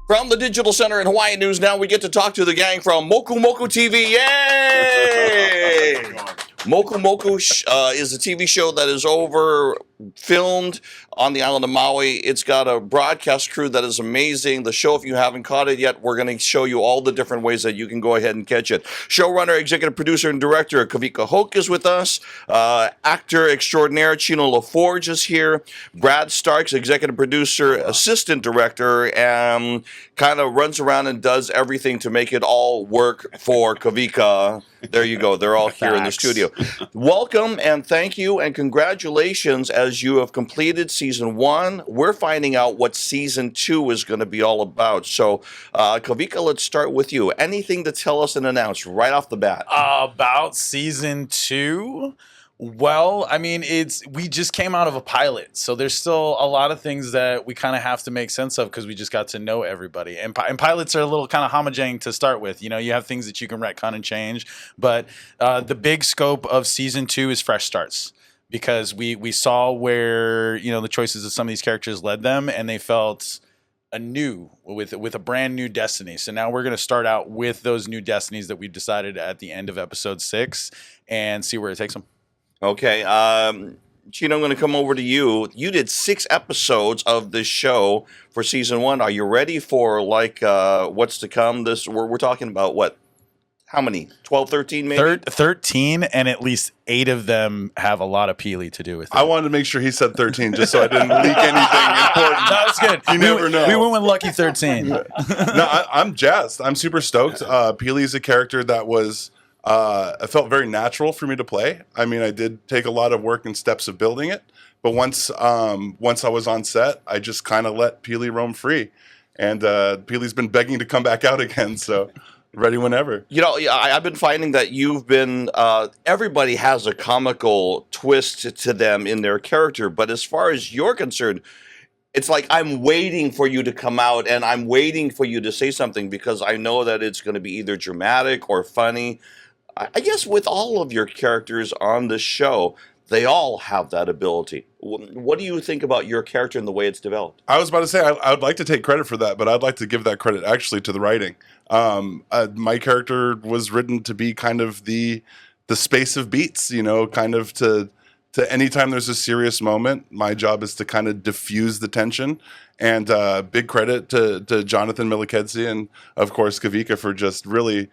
From the Digital Center in Hawaiian News, now we get to talk to the gang from Moku Moku TV. Yay! Moku Moku is a TV show that is filmed on the island of Maui. It's got a broadcast crew that is amazing. The show, if you haven't caught it yet, we're going to show you all the different ways that you can go ahead and catch it. Showrunner, executive producer, and director Kawika Hoke is with us. Actor extraordinaire Chino LaForge is here. Brad Starks, executive producer, assistant director, and kind of runs around and does everything to make it all work for Kawika. There you go. They're all here in the studio. Welcome and thank you and congratulations as you have completed season 1. We're finding out what season 2 is going to be all about. So, Kawika, let's start with you. Anything to tell us and announce right off the bat? About season 2? Well, I mean, we just came out of a pilot, so there's still a lot of things that we kind of have to make sense of because we just got to know everybody. And pilots are a little kind of homogene to start with. You know, you have things that you can retcon and change, but the big scope of season 2 is fresh starts because we saw where, you know, the choices of some of these characters led them, and they felt anew with a brand new destiny. So now we're going to start out with those new destinies that we've decided at the end of episode 6 and see where it takes them. Okay, Chino, I'm going to come over to you. You did 6 episodes of this show for season 1. Are you ready for what's to come? We're talking about what? How many? 12, 13 maybe? 13, and at least 8 of them have a lot of Peely to do with it. I wanted to make sure he said 13 just so I didn't leak anything important. That was good. You never know. We went with lucky 13. No, I'm jazzed. I'm super stoked. Peely's a character that was... it felt very natural for me to play. I mean, I did take a lot of work and steps of building it, but once I was on set, I just kind of let Peely roam free, and Peely's been begging to come back out again. So, ready whenever. You know, I've been finding that you've been. Everybody has a comical twist to them in their character, but as far as you're concerned, it's like I'm waiting for you to come out, and I'm waiting for you to say something because I know that it's going to be either dramatic or funny. I guess with all of your characters on the show, they all have that ability. What do you think about your character and the way it's developed? I was about to say, I would like to take credit for that, but I'd like to give that credit actually to the writing. My character was written to be kind of the space of beats, you know, kind of to anytime there's a serious moment, my job is to kind of diffuse the tension. And big credit to Jonathan Milikedzi and, of course, Kawika for just really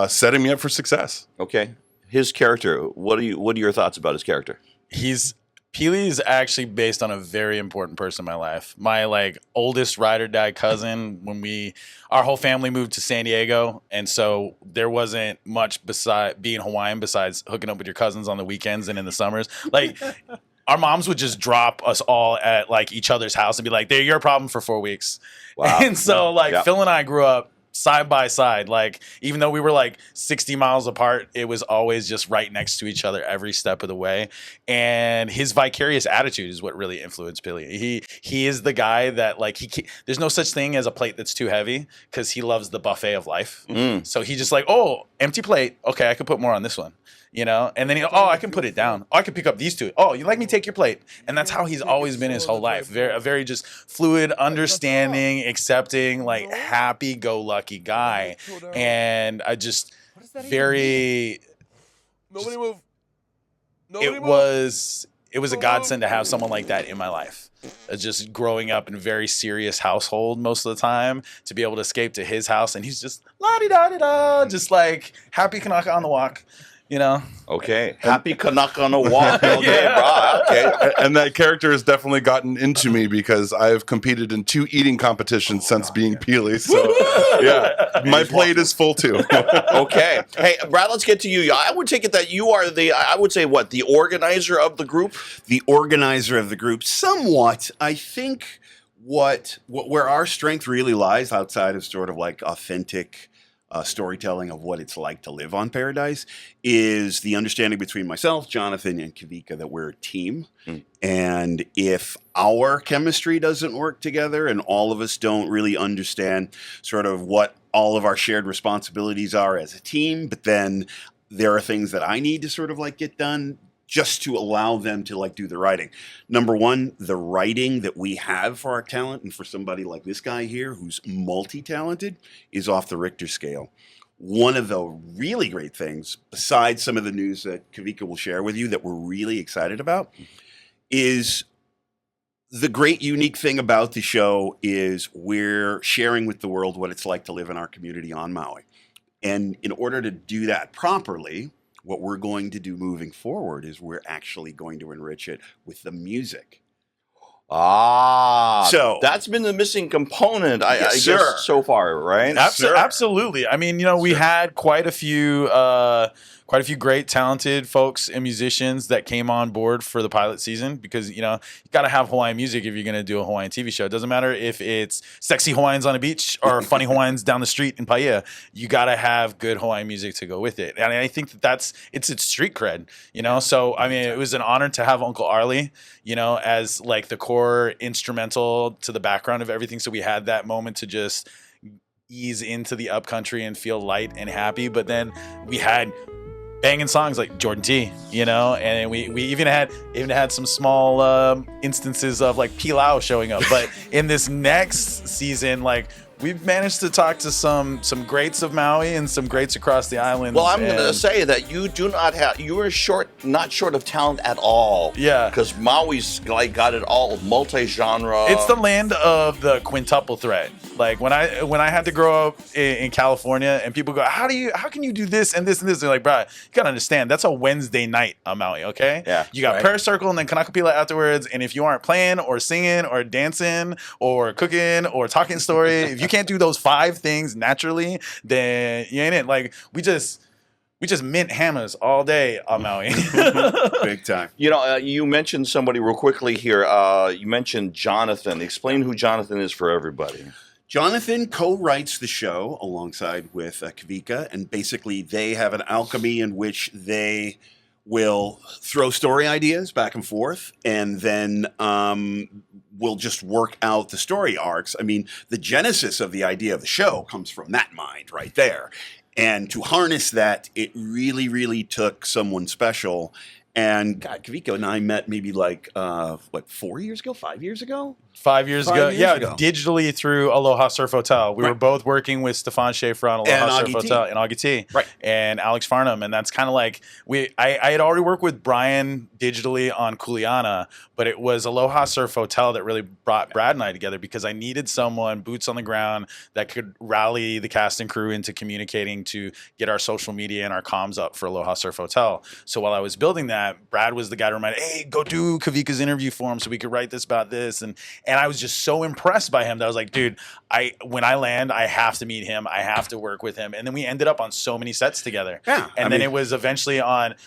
setting me up for success. Okay. His character, what are your thoughts about his character? Peely is actually based on a very important person in my life. My oldest ride or die cousin, when our whole family moved to San Diego, and so there wasn't much beside being Hawaiian besides hooking up with your cousins on the weekends and in the summers. Our moms would just drop us all at each other's house and be like, "They're your problem for 4 weeks." Wow. And so Phil and I grew up side by side. Even though we were 60 miles apart, it was always just right next to each other every step of the way. And his vicarious attitude is what really influenced Peely. He is the guy that there's no such thing as a plate that's too heavy because he loves the buffet of life. So he just oh, empty plate. Okay, I could put more on this one. You know, and then I can put it down. Oh, I can pick up these 2. Oh, you like me take your plate? And that's how he's always been his whole life. A very just fluid, understanding, accepting, happy-go-lucky guy. And I just very. Nobody move. It was a godsend to have someone like that in my life. Just growing up in a very serious household most of the time, to be able to escape to his house, and he's just la-di-da-di-da, just happy Kanaka on the walk. You know? Okay. Happy Kanaka on a walk. Okay, Yeah. Okay. And that character has definitely gotten into me because I've competed in 2 eating competitions since being Peely. So, yeah, my plate is full too. Okay. Hey, Brad, let's get to you. I would take it that you are the organizer of the group? The organizer of the group, somewhat. I think where our strength really lies outside of sort of authentic storytelling of what it's like to live on Paradise is the understanding between myself, Jonathan, and Kawika that we're a team. And if our chemistry doesn't work together and all of us don't really understand sort of what all of our shared responsibilities are as a team, but then there are things that I need to sort of get done, just to allow them to like do the writing. Number one, the writing that we have for our talent and for somebody like this guy here who's multi-talented is off the Richter scale. One of the really great things, besides some of the news that Kawika will share with you that we're really excited about, is the great unique thing about the show is we're sharing with the world what it's like to live in our community on Maui. And in order to do that properly, what we're going to do moving forward is we're actually going to enrich it with the music. So that's been the missing component, I guess, so far, right? Absolutely. I mean, we had quite a few great, talented folks and musicians that came on board for the pilot season because, you got to have Hawaiian music if you're going to do a Hawaiian TV show. It doesn't matter if it's sexy Hawaiians on a beach or funny Hawaiians down the street in Paia. You got to have good Hawaiian music to go with it. And I think it's street cred, So, I mean, it was an honor to have Uncle Arlie, as like the core instrumental to the background of everything. So we had that moment to just ease into the upcountry and feel light and happy. But then we had banging songs like Jordan T, and we even had some small instances of like Pilau showing up. But in this next season, like we've managed to talk to some greats of Maui and some greats across the island. Well, I'm going to say that you are not short of talent at all. Yeah. Because Maui's like got it all, multi-genre. It's the land of the quintuple threat. Like when I had to grow up in California and people go, how can you do this and this and this? They're like, bro, you gotta understand, that's a Wednesday night on Maui, okay? Yeah. You got Paracircle and then Kanakapila afterwards, and if you aren't playing or singing or dancing or cooking or talking story, if you can't do those 5 things naturally, then you ain't it. Like we just mint hammers all day on Maui. Big time. You mentioned somebody real quickly here. You mentioned Jonathan. Explain who Jonathan is for everybody. Jonathan co-writes the show alongside with Kawika, and basically they have an alchemy in which they will throw story ideas back and forth, and then we'll just work out the story arcs. I mean, the genesis of the idea of the show comes from that mind right there. And to harness that, it really, really took someone special. And God, Kawika and I met maybe like, 4 years ago, 5 years ago? 5 years ago. Digitally through Aloha Surf Hotel. We were both working with Stefan Schaefer on Aloha Surf Hotel and Augie T. Right. And Alex Farnham. And that's kind of like, I had already worked with Brian digitally on Kuleana, but it was Aloha Surf Hotel that really brought Brad and I together because I needed someone, boots on the ground, that could rally the cast and crew into communicating to get our social media and our comms up for Aloha Surf Hotel. So while I was building that, Brad was the guy to remind, hey, go do Kawika's interview for him so we could write this about this. And I was just so impressed by him that I was like, dude, when I land, I have to meet him. I have to work with him. And then we ended up on so many sets together. Yeah. And then it was eventually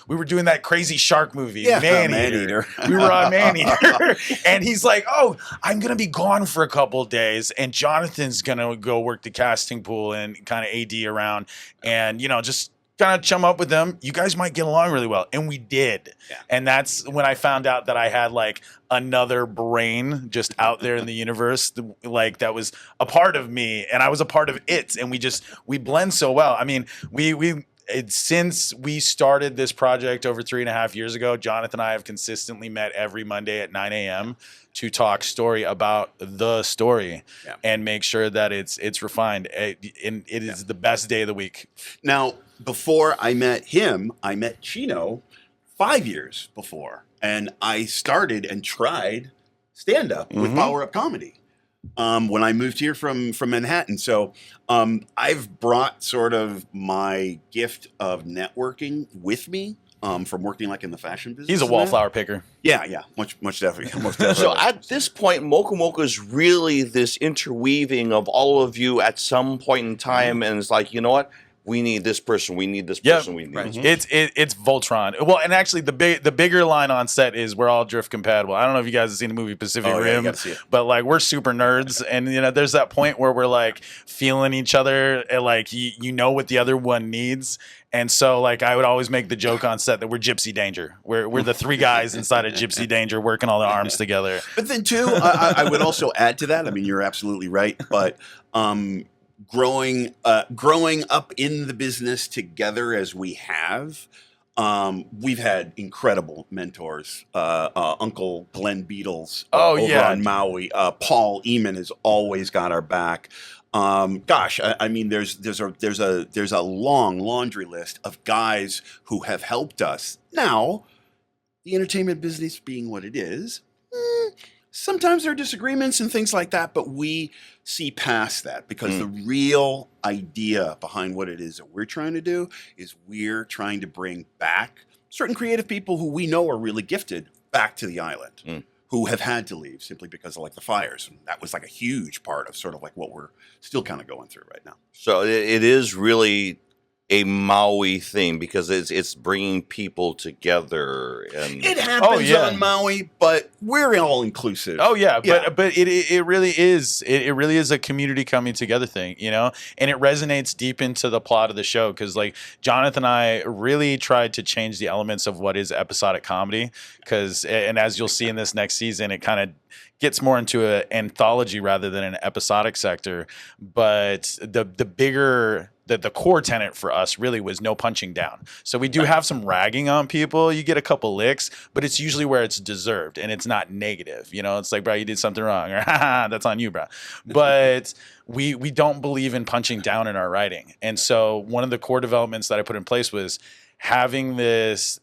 we were doing that crazy shark movie, Man-Eater. We were on Man-Eater. And he's like, oh, I'm going to be gone for a couple of days. And Jonathan's going to go work the casting pool and kind of AD around. And, just kind of chum up with them. You guys might get along really well. And we did. Yeah. And that's when I found out that I had like another brain just out there in the universe, like that was a part of me and I was a part of it. And we blend so well. I mean, since we started this project over 3.5 years ago, Jonathan and I have consistently met every Monday at 9 a.m. to talk story about the story and make sure that it's refined. It is the best day of the week. Now, before I met him, I met Chino 5 years before. And I started and tried stand-up with Power Up Comedy when I moved here from Manhattan. So I've brought sort of my gift of networking with me from working like in the fashion business. He's a wallflower picker. Yeah, much definitely. Most definitely. So at this point, Moku Moku is really this interweaving of all of you at some point in time, and it's like, you know what? We need this person. We need this person. We need this person. It's Voltron. Well, and actually, the bigger line on set is we're all drift compatible. I don't know if you guys have seen the movie Pacific Rim, you gotta see it. But like we're super nerds, and there's that point where we're like feeling each other, and like you know what the other one needs. And so, like, I would always make the joke on set that we're Gypsy Danger. We're the 3 guys inside of Gypsy Danger working all the arms together. But then, too, I would also add to that. I mean, you're absolutely right. But growing up in the business together as we have, We've had incredible mentors. Uncle Glenn Beatles over on Maui. Paul Eamon has always got our back. I mean, there's a long laundry list of guys who have helped us. Now, the entertainment business being what it is, sometimes there are disagreements and things like that, but we see past that because the real idea behind what it is that we're trying to do is we're trying to bring back certain creative people who we know are really gifted back to the island, who have had to leave simply because of like the fires. And that was like a huge part of sort of like what we're still kind of going through right now. So it is really a Maui thing because it's bringing people together, and it happens on Maui, but we're all inclusive. Oh yeah, but it really is a community coming together thing, you know, and it resonates deep into the plot of the show because like Jonathan and I really tried to change the elements of what is episodic comedy and as you'll see in this next season, it kind of gets more into an anthology rather than an episodic sector, but the core tenet for us really was no punching down. So we do have some ragging on people. You get a couple licks, but it's usually where it's deserved and it's not negative. You know, it's like, bro, you did something wrong, or haha, that's on you, bro. But we don't believe in punching down in our writing. And so one of the core developments that I put in place was having this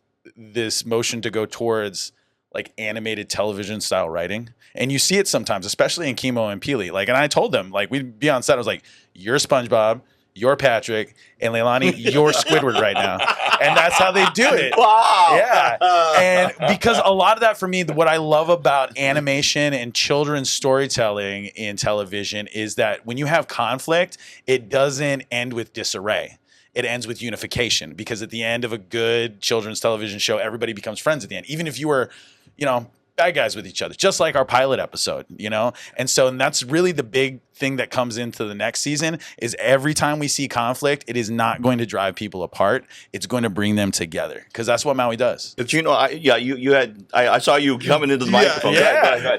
motion to go towards like animated television style writing. And you see it sometimes, especially in Chemo and Peely. Like, and I told them, like, we'd be on set, I was like, you're SpongeBob, you're Patrick, and Leilani, you're Squidward right now. And that's how they do it. Wow. Yeah. And because a lot of that for me, what I love about animation and children's storytelling in television is that when you have conflict, it doesn't end with disarray. It ends with unification, because at the end of a good children's television show, everybody becomes friends at the end. Even if you were, you know, bad guys with each other, just like our pilot episode, you know? And that's really the big thing that comes into the next season is every time we see conflict, it is not going to drive people apart. It's going to bring them together, because that's what Maui does. You know, I saw you coming into the microphone. Yeah.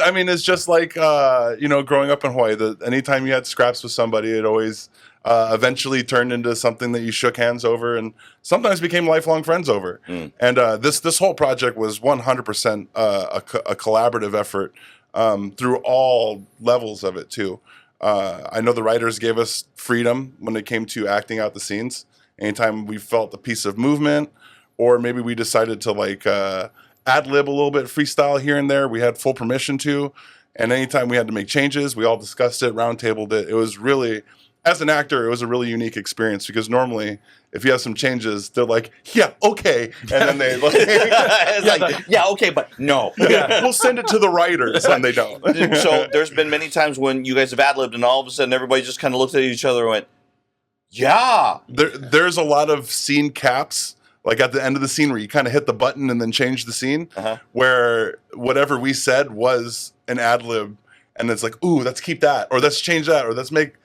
I mean, it's just like, you know, growing up in Hawaii, anytime you had scraps with somebody, it always eventually turned into something that you shook hands over and sometimes became lifelong friends over. And this whole project was 100% a collaborative effort through all levels of it too. I know the writers gave us freedom when it came to acting out the scenes. Anytime we felt a piece of movement, or maybe we decided to like ad-lib a little bit, freestyle here and there, we had full permission to. And anytime we had to make changes, we all discussed it, roundtabled it. It was really, as an actor, it was a really unique experience, because normally if you have some changes, they're like, yeah, okay. And then they like, yeah, okay, but no. Yeah, we'll send it to the writers, and they don't. So there's been many times when you guys have ad-libbed and all of a sudden everybody just kind of looked at each other and went, yeah. There's a lot of scene caps, like at the end of the scene where you kind of hit the button and then change the scene, where whatever we said was an ad-lib, and it's like, ooh, let's keep that, or let's change that, or let's make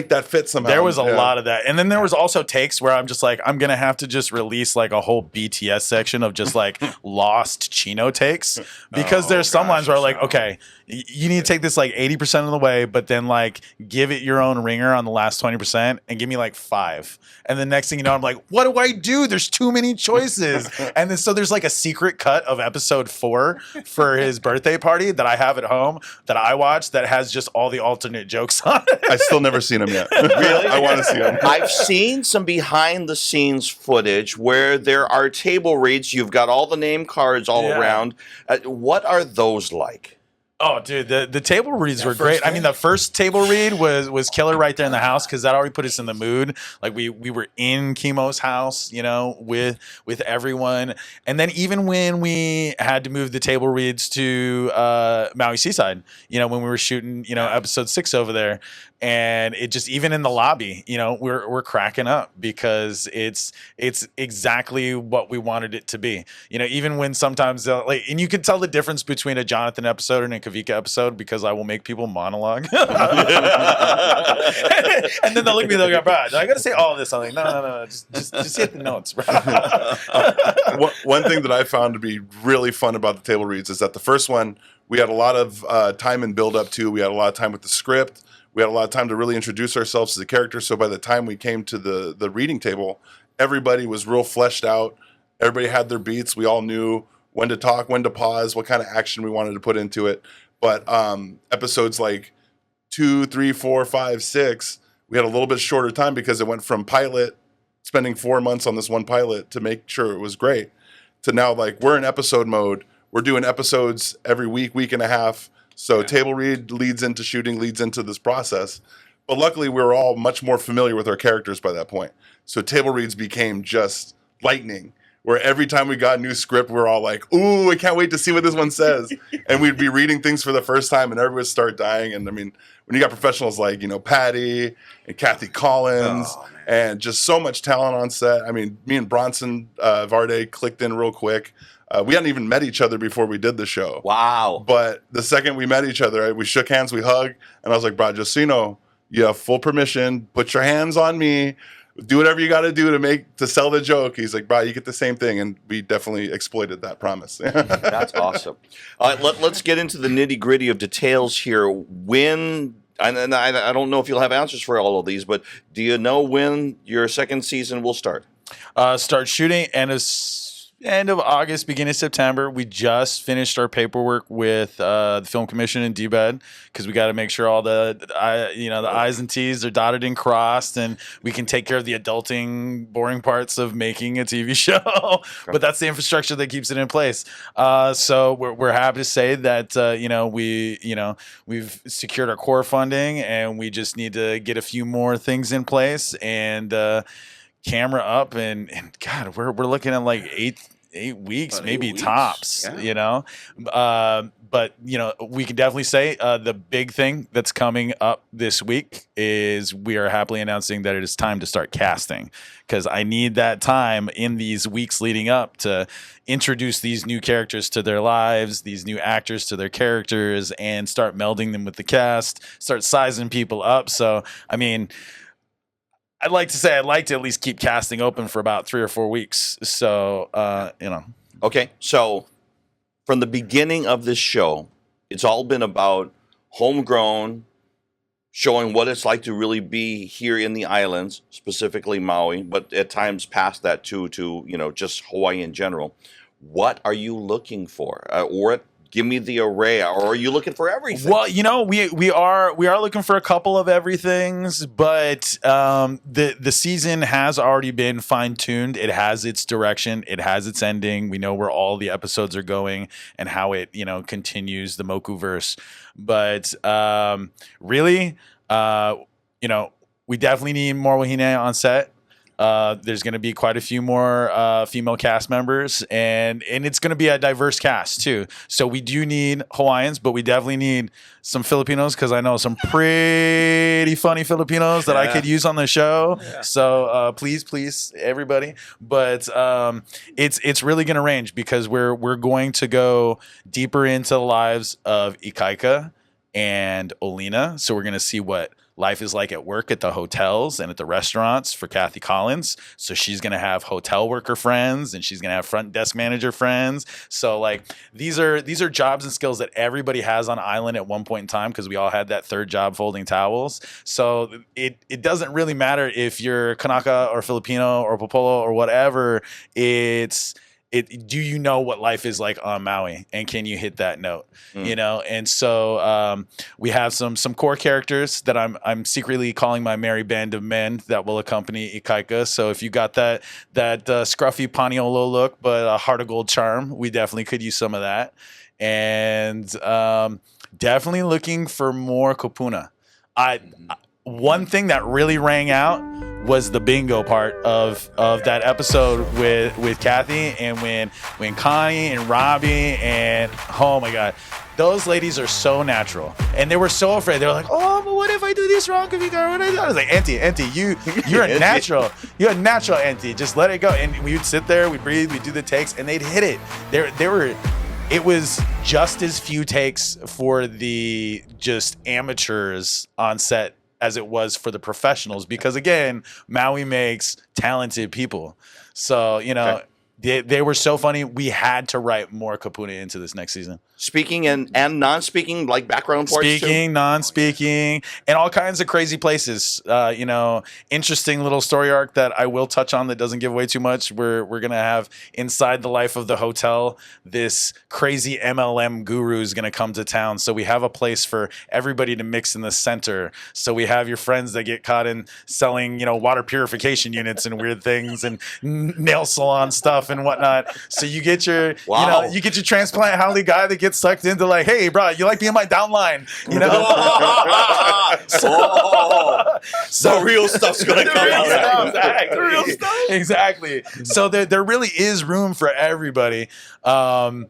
that fit somehow. There was a lot of that. And then there was also takes where I'm just like, I'm going to have to just release like a whole BTS section of just like lost Chino takes, because there's some lines where I'm like, okay, you need to take this like 80% of the way, but then like give it your own ringer on the last 20% and give me like 5. And the next thing you know, I'm like, what do I do? There's too many choices. And then so there's like a secret cut of episode 4 for his birthday party that I have at home that I watched that has just all the alternate jokes on it. I still never seen him yet. Really? I want to see him. I've seen some behind the scenes footage where there are table reads. You've got all the name cards all around. What are those like? Oh, dude, the table reads were great. I mean, the first table read was killer right there in the house, because that already put us in the mood. Like we were in Chemo's house, you know, with everyone. And then even when we had to move the table reads to Maui Seaside, you know, when we were shooting, you know, episode 6 over there, and it just, even in the lobby, you know, we're cracking up, because it's exactly what we wanted it to be. You know, even when sometimes like, and you can tell the difference between a Jonathan episode and a Kawika episode, because I will make people monologue. And then they'll look at me, they'll go, bro, I gotta say all this. I'm like, no, just hit the notes, bro. One thing that I found to be really fun about the table reads is that the first one, we had a lot of time and build up to. We had a lot of time with the script. We had a lot of time to really introduce ourselves as a character. So by the time we came to the reading table, everybody was real fleshed out. Everybody had their beats. We all knew when to talk, when to pause, what kind of action we wanted to put into it. But episodes like 2, 3, 4, 5, 6, we had a little bit shorter time because it went from pilot, spending 4 months on this one pilot to make sure it was great, to now like we're in episode mode. We're doing episodes every week, week and a half. So table read leads into shooting, leads into this process. But luckily, we were all much more familiar with our characters by that point. So table reads became just lightning, where every time we got a new script, we're all like, ooh, I can't wait to see what this one says. And we'd be reading things for the first time, and everyone would start dying. And I mean, when you got professionals like, Patty and Kathy Collins, and just so much talent on set. I mean, me and Bronson Varde clicked in real quick. We hadn't even met each other before we did the show. Wow. But the second we met each other, we shook hands, we hugged, and I was like, bro, just so you know, you have full permission. Put your hands on me. Do whatever you got to do to sell the joke. He's like, bro, you get the same thing. And we definitely exploited that promise. That's awesome. Let's get into the nitty gritty of details here. When, and I don't know if you'll have answers for all of these, but do you know when your second season will start? Start shooting end of August, beginning of September. We just finished our paperwork with the Film Commission in D-Bed because we got to make sure all the I's and T's are dotted and crossed, and we can take care of the adulting, boring parts of making a TV show. But that's the infrastructure that keeps it in place. So we're happy to say that we've secured our core funding, and we just need to get a few more things in place and camera up, and God, we're looking at like eight weeks, maybe 8 weeks. Tops, but we can definitely say the big thing that's coming up this week is we are happily announcing that it is time to start casting, because I need that time in these weeks leading up to introduce these new characters to their lives, these new actors to their characters, and start melding them with the cast, start sizing people up. So, I mean, I'd like to at least keep casting open for about 3 or 4 weeks. So, Okay, so from the beginning of this show, it's all been about homegrown, showing what it's like to really be here in the islands, specifically Maui, but at times past that too, to just Hawaii in general. What are you looking for? Give me the array, or are you looking for everything? Well, we are looking for a couple of everythings, but the season has already been fine-tuned. It has its direction. It has its ending. We know where all the episodes are going and how it, continues the Mokuverse. But really, we definitely need more wahine on set. There's going to be quite a few more female cast members, and it's going to be a diverse cast too. So we do need Hawaiians, but we definitely need some Filipinos, because I know some pretty funny Filipinos that I could use on the show. Yeah. So please, everybody. But it's really going to range, because we're going to go deeper into the lives of Ikaika and Olina. So we're going to see what life is like at work at the hotels and at the restaurants for Kathy Collins. So she's going to have hotel worker friends, and she's going to have front desk manager friends. So like these are jobs and skills that everybody has on island at one point in time, because we all had that third job folding towels. So it doesn't really matter if you're Kanaka or Filipino or Popolo or whatever. Do you know what life is like on Maui, and can you hit that note? And so we have some core characters that I'm secretly calling my merry band of men that will accompany Ikaika. So if you got that scruffy Paniolo look but a heart of gold charm, we definitely could use some of that. And definitely looking for more kopuna. One thing that really rang out was the bingo part of that episode with Kathy, and when Connie and Robbie, and oh my God, those ladies are so natural, and they were so afraid. They were like, "Oh, but what if I do this wrong? I was like, Auntie, you're a natural. You're a natural, Auntie. Just let it go." And we would sit there, we'd breathe, we'd do the takes, and they'd hit it. It was just as few takes for the just amateurs on set as it was for the professionals, because again, Maui makes talented people. So, they were so funny. We had to write more kapuna into this next season. Speaking and non-speaking, like background parts too? Speaking, non-speaking, and all kinds of crazy places. Interesting little story arc that I will touch on that doesn't give away too much. We're gonna have inside the life of the hotel, this crazy MLM guru is gonna come to town. So we have a place for everybody to mix in the center. So we have your friends that get caught in selling, water purification units and weird things and nail salon stuff and whatnot. So you get your, you get your transplant Howley guy that gets sucked into like, hey, bro, you like being my downline, So the real stuff's gonna come out. Exactly. The real stuff. Exactly. So there really is room for everybody. And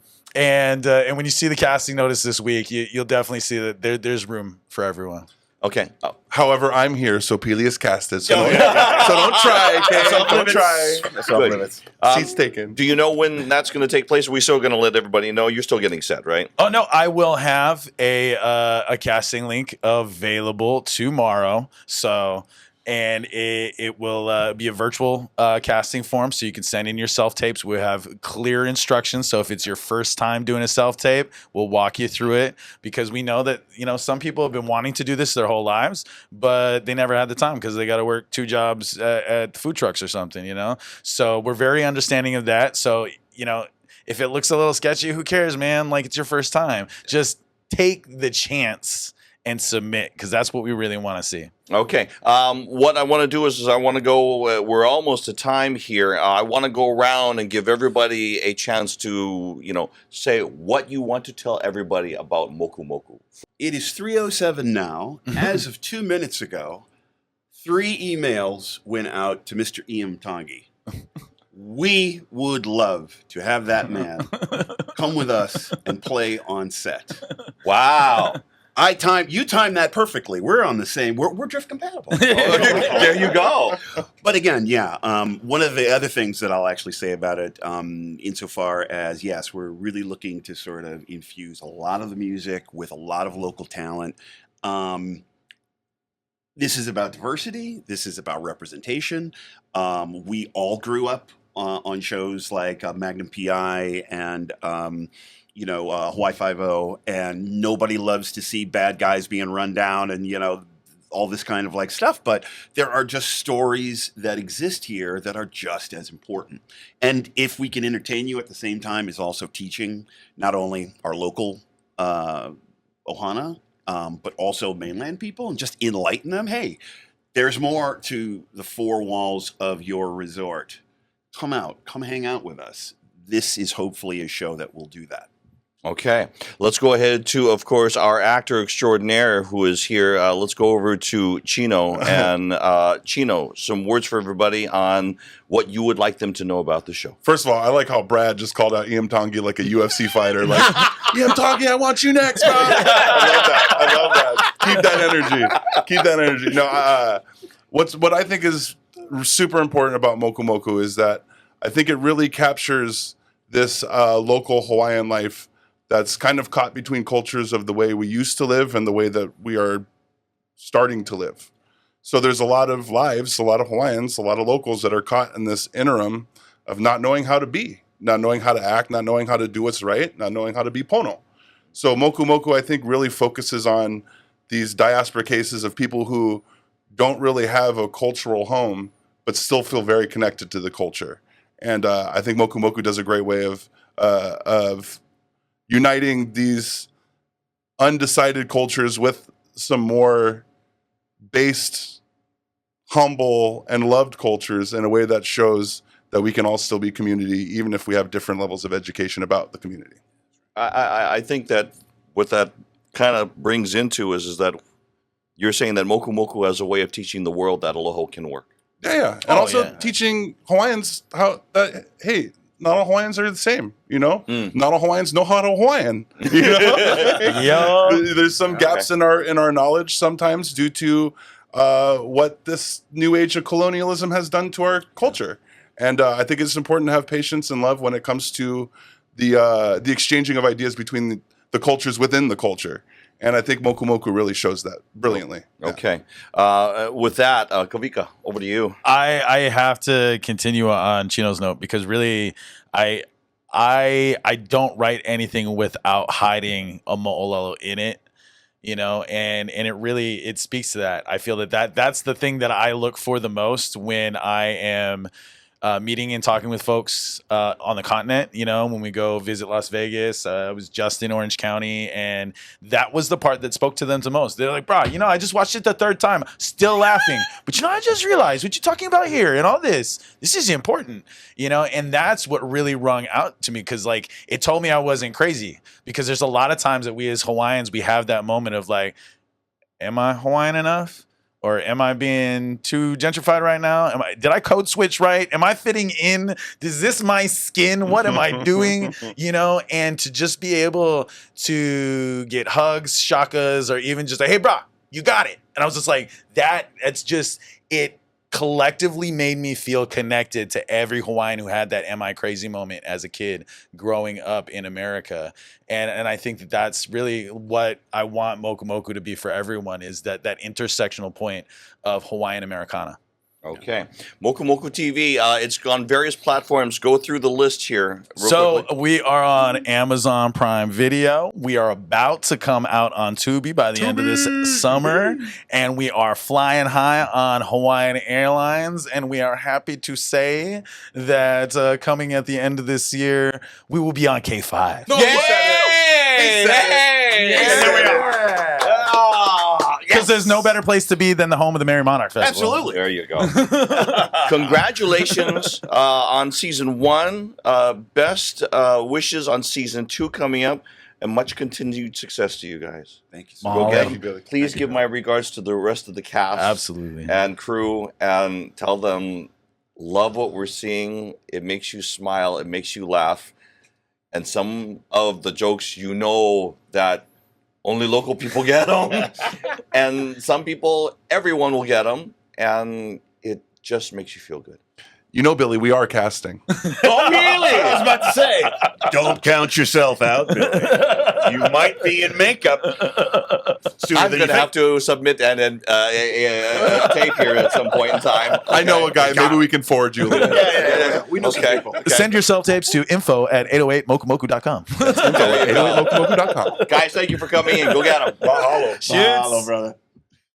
when you see the casting notice this week, you'll definitely see that there's room for everyone. Okay. However, I'm here, so Peely is casted. So don't try, okay? Don't try. Good. Seats taken. Do you know when that's going to take place? Are we still going to let everybody know? You're still getting set, right? Oh no, I will have a casting link available tomorrow. So. And it will be a virtual casting form, so you can send in your self-tapes. We have clear instructions, so if it's your first time doing a self-tape, we'll walk you through it, because we know that some people have been wanting to do this their whole lives, but they never had the time because they got to work 2 jobs at the food trucks or something, So we're very understanding of that. So, if it looks a little sketchy, who cares, man? Like, it's your first time. Just take the chance and submit, because that's what we really want to see. Okay. What I want to do is I want to go, we're almost at time here. I want to go around and give everybody a chance to, say what you want to tell everybody about Moku Moku. It is 3:07 now. As of 2 minutes ago, 3 emails went out to Mr. Ian Tongi. We would love to have that man come with us and play on set. Wow. You timed that perfectly. We're on the same. We're drift compatible. There you go. But again, one of the other things that I'll actually say about it, insofar as yes, we're really looking to sort of infuse a lot of the music with a lot of local talent. This is about diversity. This is about representation. We all grew up on shows like Magnum PI and. Hawaii Five-0, and nobody loves to see bad guys being run down and, all this kind of like stuff. But there are just stories that exist here that are just as important. And if we can entertain you at the same time as also teaching not only our local Ohana, but also mainland people, and just enlighten them. Hey, there's more to the 4 walls of your resort. Come out, come hang out with us. This is hopefully a show that will do that. Okay, let's go ahead to, of course, our actor extraordinaire who is here. Let's go over to Chino. And Chino, some words for everybody on what you would like them to know about the show. First of all, I like how Brad just called out Ian Tongi like a UFC fighter. Like, Ian Tongi, I want you next, bro. I love that. Keep that energy. No, what I think is super important about Moku Moku is that I think it really captures this local Hawaiian life that's kind of caught between cultures of the way we used to live and the way that we are starting to live. So there's a lot of lives, a lot of Hawaiians, a lot of locals that are caught in this interim of not knowing how to be, not knowing how to act, not knowing how to do what's right, not knowing how to be pono. So Moku Moku, I think, really focuses on these diaspora cases of people who don't really have a cultural home, but still feel very connected to the culture. And I think Moku Moku does a great way of uniting these undecided cultures with some more based, humble, and loved cultures in a way that shows that we can all still be community, even if we have different levels of education about the community. I think that what that kind of brings into is that you're saying that Moku Moku has a way of teaching the world that aloha can work. Yeah. And also teaching Hawaiians how that, hey, not all Hawaiians are the same, Not all Hawaiians know how to Hawaiian. There's some gaps in our knowledge sometimes due to what this new age of colonialism has done to our culture. And I think it's important to have patience and love when it comes to the exchanging of ideas between the cultures within the culture. And I think Moku Moku really shows that brilliantly. Okay. With that, Kawika, over to you. I have to continue on Chino's note because really I I don't write anything without hiding a mo'olelo in it. And it speaks to that. I feel that's the thing that I look for the most when I am meeting and talking with folks on the continent. When we go visit Las Vegas, I was just in Orange County, and that was the part that spoke to them the most. They're like, bro, I just watched it the third time, still laughing. But I just realized what you're talking about here and all this. This is important, and that's what really rung out to me, because like it told me I wasn't crazy. Because there's a lot of times that we as Hawaiians, we have that moment of like, am I Hawaiian enough? Or am I being too gentrified right now? Did I code switch right? Am I fitting in? Is this my skin? What am I doing? And to just be able to get hugs, shakas, or even just like, hey, bro, you got it. And I was just like, it's just, it collectively made me feel connected to every Hawaiian who had that am I crazy moment as a kid growing up in America. And I think that's really what I want Moku Moku to be for everyone, is that intersectional point of Hawaiian Americana. Okay. Moku Moku TV, it's on various platforms. Go through the list here. So we are on Amazon Prime Video. We are about to come out on Tubi by the end of this summer. And we are flying high on Hawaiian Airlines. And we are happy to say that coming at the end of this year, we will be on K5. No, Yay! There we are. Because there's no better place to be than the home of the Merry Monarch Festival. Absolutely. There you go. Congratulations on season 1. Best wishes on season 2 coming up, and much continued success to you guys. Thank you. Go get Thank you, Billy. Please Thank give my regards to the rest of the cast. Absolutely. And crew, and tell them, love what we're seeing. It makes you smile. It makes you laugh. And some of the jokes, that only local people get them. And some people, everyone will get them. And it just makes you feel good. Billy, we are casting. Oh, really? I was about to say, don't count yourself out, Billy. You might be in makeup sooner I'm than going to you have to submit a tape here at some point in time. I know a guy. Maybe we can forward you a link. Yeah. We know some people. Send your self-tapes to info@808mokumoku.com. Info@808mokumoku.com. Guys, thank you for coming in. Go get them. Mahalo, brother.